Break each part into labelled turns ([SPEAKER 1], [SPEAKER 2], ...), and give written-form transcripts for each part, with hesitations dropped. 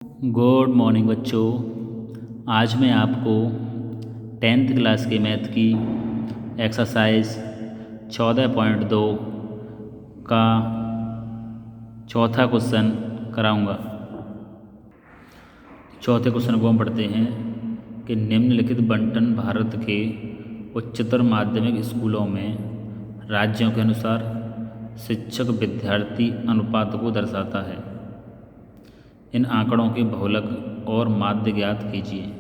[SPEAKER 1] Good morning बच्चों। आज मैं आपको टेंथ क्लास के मैथ की एक्सरसाइज 14.2 का चौथा क्वेश्चन कराऊंगा। चौथे क्वेश्चन को हम पढ़ते हैं कि निम्नलिखित बंटन भारत के उच्चतर माध्यमिक स्कूलों में राज्यों के अनुसार शिक्षक विद्यार्थी अनुपात को दर्शाता है। इन आंकड़ों के बहुलक और माध्य ज्ञात कीजिए।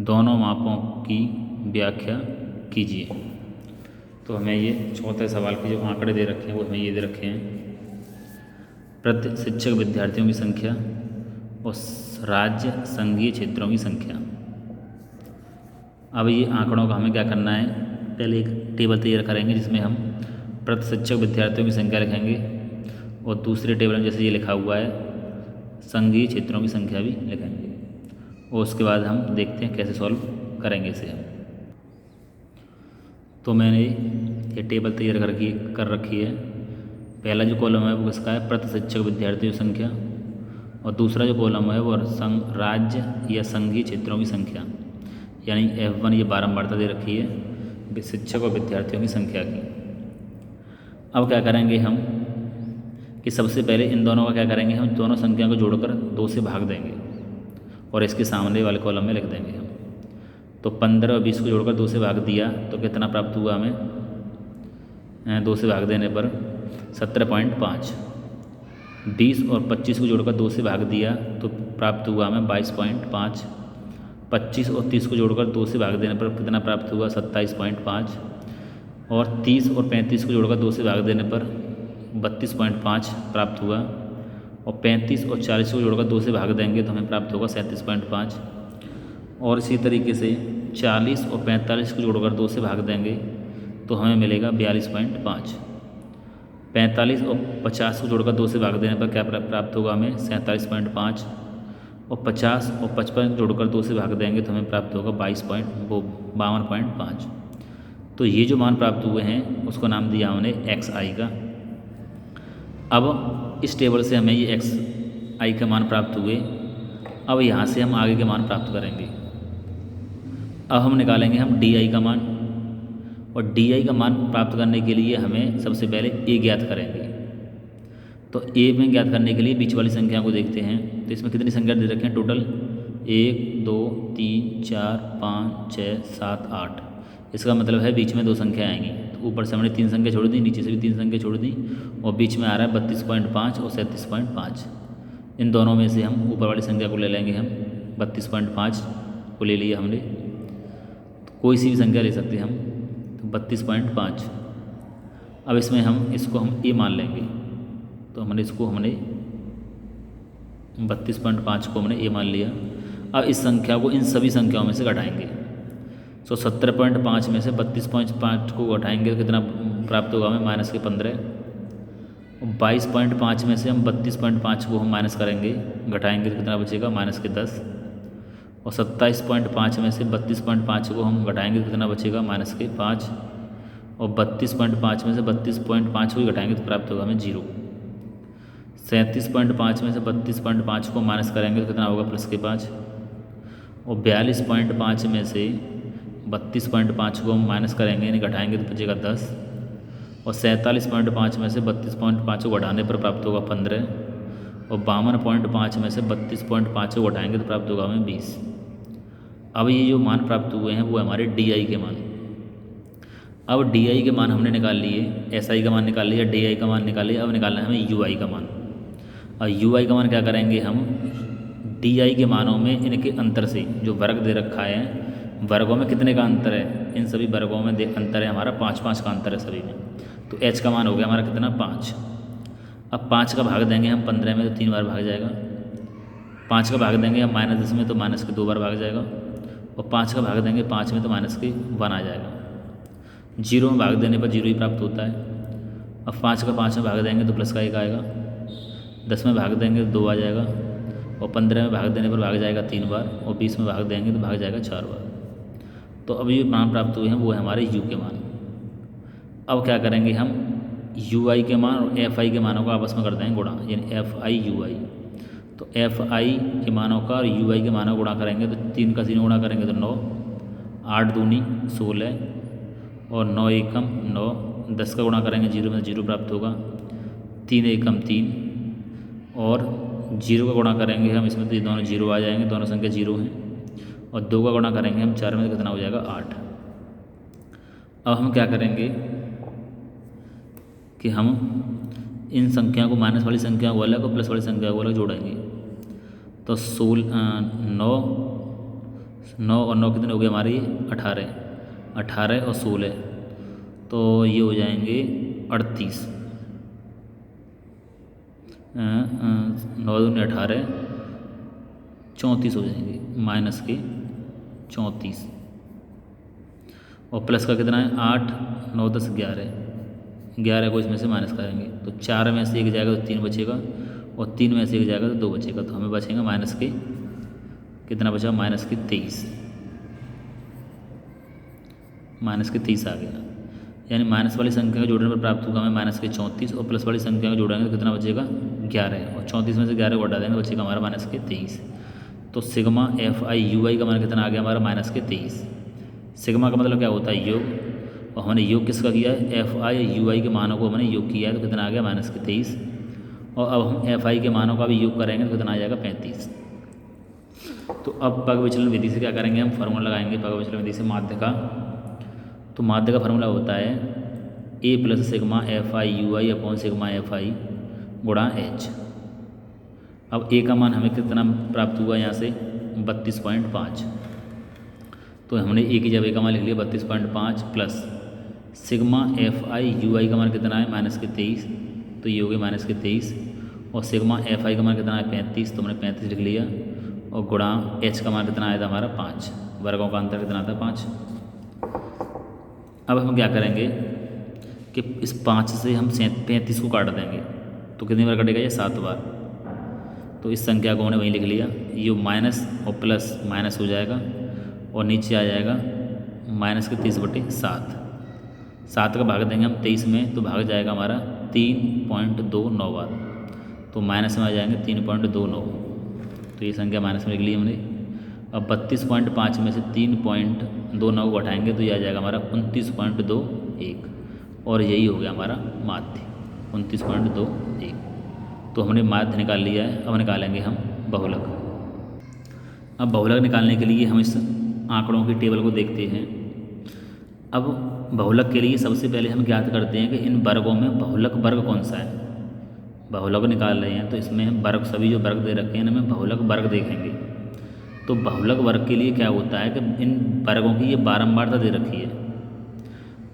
[SPEAKER 1] दोनों मापों की व्याख्या कीजिए। तो हमें ये चौथे सवाल के जो आंकड़े दे रखे हैं वो हमें ये दे रखे हैं। प्रति शिक्षक विद्यार्थियों की संख्या और राज्य संघीय क्षेत्रों की संख्या। अब ये आंकड़ों का हमें क्या करना है, पहले एक टेबल तैयार करेंगे जिसमें हम प्रति शिक्षक विद्यार्थियों की संख्या लिखेंगे और दूसरे टेबल में जैसे ये लिखा हुआ है संघीय क्षेत्रों की संख्या भी लिखेंगे और उसके बाद हम देखते हैं कैसे सॉल्व करेंगे इसे हम। तो मैंने ये टेबल तैयार कर रखी है। पहला जो कॉलम है वो किसका है, प्रति शिक्षक विद्यार्थियों की संख्या, और दूसरा जो कॉलम है वो राज्य या संघीय क्षेत्रों की संख्या, यानी F1 ये बारंबारता दे रखी है शिक्षक और विद्यार्थियों की संख्या की। अब क्या करेंगे हम कि सबसे पहले इन दोनों का क्या करेंगे, हम दोनों संख्या को जोड़कर 2 से भाग देंगे और इसके सामने वाले कॉलम में लिख देंगे हम। तो 15 और 20 को जोड़कर 2 से भाग दिया तो कितना प्राप्त हुआ हमें, 2 से भाग देने पर 17.5। 20 और 25 को जोड़कर 2 से भाग दिया तो प्राप्त हुआ हमें 22.5। 25 और 30 को जोड़कर 2 से भाग देने पर कितना प्राप्त हुआ, 27.5। और 30 और 35 को जोड़कर 2 से भाग देने पर 32.5 प्राप्त हुआ। और 35 और 40 को जोड़कर 2 से भाग देंगे तो हमें प्राप्त होगा 37.5। और इसी तरीके से 40 और 45 को जोड़कर 2 से भाग देंगे तो हमें मिलेगा 42.5। 45 और 50 को जोड़कर 2 से भाग देने पर क्या प्राप्त होगा हमें, 47.5। और 50 और 55 जोड़कर 2 से भाग देंगे तो हमें प्राप्त होगा 52.5। तो ये जो मान प्राप्त हुए हैं उसको नाम दिया हमने XI का। अब इस टेबल से हमें ये XI के मान प्राप्त हुए। अब यहाँ से हम आगे के मान प्राप्त करेंगे। अब हम निकालेंगे हम DI का मान, और DI का मान प्राप्त करने के लिए हमें सबसे पहले A ज्ञात करेंगे। तो A में ज्ञात करने के लिए बीच वाली संख्या को देखते हैं। तो इसमें कितनी संख्या दे रखे हैं टोटल, 1 2 3 4 5 6 7 8। इसका मतलब है बीच में 2 संख्या आएंगी। तो ऊपर से हमने 3 संख्या छोड़ दी, नीचे से भी 3 संख्या छोड़ दी और बीच में आ रहा है 32.5 और 37.5। इन दोनों में से हम ऊपर वाली संख्या को ले लेंगे हम, 32.5 को ले लिया हमने। तो कोई सी भी संख्या ले सकते हैं हम, तो 32.5। अब इसमें हम इसको हम A मान लेंगे। तो हमने 32.5 को हमने A मान लिया। अब इस संख्या को इन सभी संख्याओं में से घटाएंगे। तो 17.5 में से 32.5 को घटाएंगे तो कितना प्राप्त होगा हमें, -15। 22.5 में से हम 32.5 को हम माइनस करेंगे, घटाएंगे तो कितना बचेगा, -10। और 27.5 में से 32.5 को हम घटाएंगे तो कितना बचेगा, -5। और 32.5 में से 32.5 को ही घटाएंगे तो प्राप्त होगा हमें 0। 37.5 में से 32.5 को माइनस करेंगे तो कितना होगा, +5। और 42.5 में से 32.5 को हम माइनस करेंगे यानी घटाएंगे तो बचेगा 10। और 47.5 में से 32.5 को घटाने पर प्राप्त होगा 15। और 52.5 में से 32.5 को घटाएंगे तो प्राप्त होगा हमें 20। अब ये जो मान प्राप्त हुए हैं वो हमारे DI के मान। अब DI के मान हमने निकाल लिए, SI का मान निकाल लिया, DI का मान निकाल लिया। अब निकालना है हमें UI का मान। और UI का मान क्या करेंगे हम, DI के मानों में इनके अंतर से, जो वर्ग दे रखा है वर्गों में कितने का अंतर है, इन सभी वर्गों में अंतर है हमारा 5-5 का अंतर है सभी में। तो H का मान हो गया हमारा कितना, 5। अब 5 का भाग देंगे हम 15 में तो 3 बार भाग जाएगा। 5 का भाग देंगे हम -10 में तो माइनस के 2 बार भाग जाएगा। और 5 का भाग देंगे 5 में तो माइनस के 1 आ जाएगा। 0 में भाग देने पर 0 ही प्राप्त होता है। अब 5 का 5 में भाग देंगे तो प्लस का 1 आएगा। 10 में भाग देंगे तो 2 आ जाएगा। और 15 में भाग देने पर भाग जाएगा 3 बार। और 20 में भाग देंगे तो भाग जाएगा 4 बार। तो अब ये मान प्राप्त हुए हैं वो है हमारे U के मान। अब क्या करेंगे हम, UI के मान और FI के मानों को आपस में कर देंगे गुणा, यानी FI UI। तो एफ आई के मानों का और यू आई के मानों को गुणा करेंगे तो 3 का 3 गुणा करेंगे तो 9, 8 दूनी 16 और 9 एकम 9, 10 का गुणा करेंगे 0 में 0 प्राप्त होगा, 3 एकम 3 और 0 का गुणा करेंगे हम इसमें तो ये दोनों 0 आ जाएंगे, दोनों संख्या 0 हैं, और 2 का गुणा करेंगे हम 4 में तो कितना हो जाएगा 8। अब हम क्या करेंगे कि हम इन संख्याओं को माइनस वाली संख्या को अलग और प्लस वाली संख्या को अलग जोड़ेंगे। तो 9 और 9 कितने हो गए हमारे 18 और 16 तो ये हो जाएंगे 38, 9 दूनी 18, 34 हो जाएंगे, माइनस के 34 और प्लस का कितना है 8, 9 10 11 को इसमें से माइनस करेंगे तो 4 में से 1 जाएगा तो 3 बचेगा और 3 में से 1 जाएगा तो 2 बचेगा, तो हमें बचेगा माइनस के कितना बचा माइनस के 23 आ गया। यानी माइनस वाली संख्या का जोड़ने पर प्राप्त होगा हमें माइनस के 34 और प्लस वाली संख्या का जोड़ेंगे तो कितना बचेगा 11 और 34 में से 11 को हटा देंगे तो बचेगा हमारा माइनस के 23। तो sigma F I U I का मान कितना आ गया हमारा माइनस के 23। सिग्मा का मतलब क्या होता है योग, और हमने योग किसका किया है एफ आई यू आई के मानों को हमने योग किया है तो कितना आ गया माइनस के 23 और अब हम एफ आई के मानों का भी योग करेंगे तो कितना आ जाएगा 35। तो अब पग विचलन विधि से क्या करेंगे हम फार्मूला लगाएंगे पग विचलन विधि से माध्य का। तो माध्य का फार्मूला होता है A plus sigma F I U I upon sigma F I गुणा एच। अब ए का मान हमें कितना प्राप्त हुआ यहाँ से 32.5, तो हमने ए की जगह ए का मान लिख लिया 32.5 plus sigma F I U I का मान कितना है माइनस के 23, तो ये हो गया माइनस के 23 और सिग्मा एफ आई का मान कितना है 35, तो हमने 35 लिख लिया और गुणा एच का मान कितना आया था हमारा 5, वर्गों का अंतर कितना था 5। अब हम क्या करेंगे कि इस 5 से हम 35 को काट देंगे तो कितनी बार कटेगा ये 7 बार। तो इस संख्या को हमने वहीं लिख लिया, ये माइनस और प्लस माइनस हो जाएगा और नीचे आ जाएगा माइनस के 30/7। 7 का भाग देंगे हम 23 में तो भाग जाएगा हमारा 3.29 बार, तो माइनस में आ जाएंगे 3.29, तो ये संख्या माइनस में लिख ली हमने। अब 32.5 में से 3.29 को हटाएंगे तो ये आ जाएगा हमारा 29.21 और यही हो गया हमारा माध्य 29.21। तो हमने माध्य निकाल लिया है, अब निकालेंगे हम बहुलक। अब बहुलक निकालने के लिए हम इस आंकड़ों की टेबल को देखते हैं। अब बहुलक के लिए सबसे पहले हम ज्ञात करते हैं कि इन वर्गों में बहुलक वर्ग कौन सा है। बहुलक निकाल रहे हैं तो इसमें हम वर्ग सभी जो वर्ग दे रखे हैं इनमें बहुलक वर्ग देखेंगे। तो बहुलक वर्ग के लिए क्या होता है कि इन वर्गों की ये बारंबारता दे रखी है।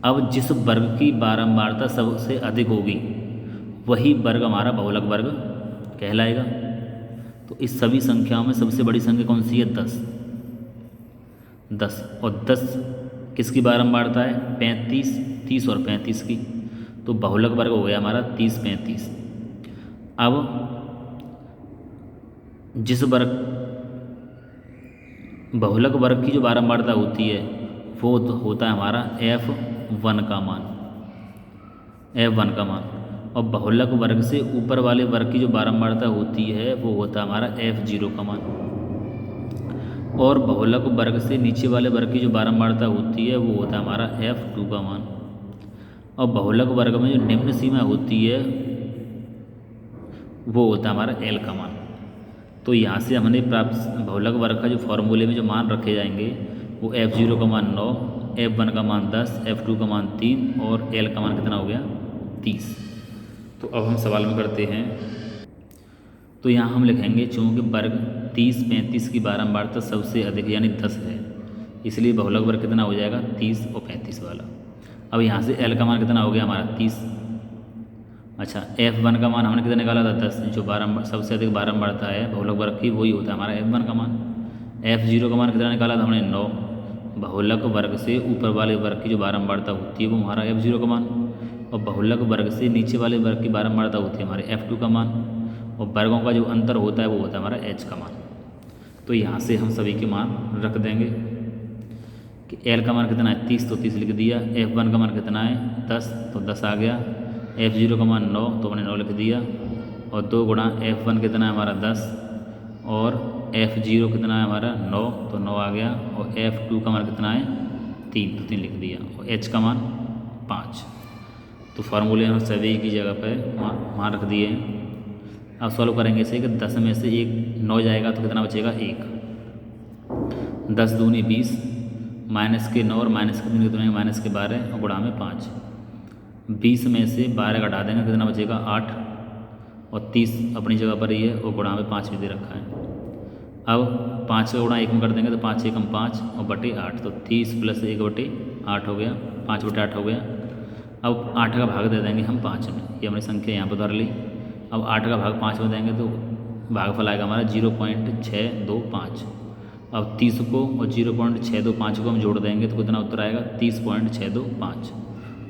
[SPEAKER 1] अब जिस वर्ग की बारंबारता सबसे अधिक होगी वही वर्ग हमारा बहुलक वर्ग कहलाएगा। तो इस सभी संख्याओं में सबसे बड़ी संख्या कौन सी है 10 और 10 किसकी बारंबारता है 35, 30 और 35 की, तो बहुलक वर्ग हो गया हमारा 30, 35। अब जिस वर्ग बहुलक वर्ग की जो बारंबारता होती है वो होता है हमारा F1 का मान, और बहुलक वर्ग से ऊपर वाले वर्ग की जो बारंबारता होती है वो होता है हमारा F0 का मान, और बहुलक वर्ग से नीचे वाले वर्ग की जो बारंबारता होती है वो होता है हमारा F2 का मान। और बहुलक वर्ग में जो निम्न सीमा होती है वो होता है हमारा L का मान। तो यहाँ से हमने प्राप्त बहुलक वर्ग का जो फॉर्मूले में जो मान रखे जाएंगे वो F0 का मान 9, F1 का मान 10, F2 का मान 3 और L का मान कितना हो गया 30। तो अब हम सवाल में करते हैं। तो यहाँ हम लिखेंगे चूँकि वर्ग 30, 35 की बारंबारता सबसे अधिक यानी 10 है, इसलिए बहुलक वर्ग कितना हो जाएगा 30 और 35 वाला। अब यहाँ से L का मान कितना हो गया हमारा 30। अच्छा, F1 का मान हमने कितना निकाला था 10, जो सबसे अधिक बारंबारता है बहुलक वर्ग की वही होता है हमारा F1 का मान। F0 का मान कितना निकाला था हमने 9, बहुलक वर्ग से ऊपर वाले वर्ग की जो बारंबारता होती है वो हमारा F0 का मान, और बहुलक वर्ग से नीचे वाले वर्ग की बारंबारता होती है हमारे F2 का मान, और वर्गों का जो अंतर होता है वो होता है हमारा H का मान। तो यहाँ से हम सभी के मान रख देंगे कि L का मान कितना है 30, तो 30 लिख दिया। F1 का मान कितना है 10, तो 10 आ गया। F0 का मान 9, तो हमने 9 लिख दिया, और 2 गुणा F1 कितना है हमारा 10 और F0 कितना है हमारा 9, तो 9 आ गया। और F2 का मान कितना है 3, तो 3 लिख दिया। और H का मान 5। तो फार्मूले हम सभी की जगह पर मान रख दिए। अब सॉल्व करेंगे इसे कि 10 में से 9 जाएगा तो कितना बचेगा 1। 10 दूनी 20, माइनस के 9 और माइनस के 3 कितने हैं -12 और गुणा में 5। 20 में से 12 घटा देंगे कितना बचेगा 8 और 30 अपनी जगह पर ही है और गुणा में 5 भी दे रखा है। अब 5 का गुणा 1 में कर देंगे तो 5 एकम 5 और बटे 8, तो 30 + 1 बटे 8 हो गया, 5 बटे 8 हो गया। अब 8 का भाग दे देंगे हम 5 में, ये हमने संख्या यहाँ पर धर ली। अब 8 का भाग 5 में देंगे तो भागफल आएगा हमारा 0.625। अब 30 को और 0.625 को हम जोड़ देंगे तो कितना उत्तर आएगा 30.625,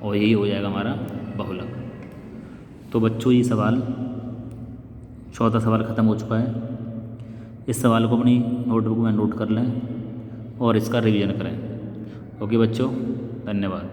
[SPEAKER 1] और यही हो जाएगा हमारा बहुलक। तो बच्चों ये सवाल, चौथा सवाल ख़त्म हो चुका है। इस सवाल को अपनी नोटबुक में नोट कर लें और इसका रिवीजन करें। ओके बच्चों, धन्यवाद।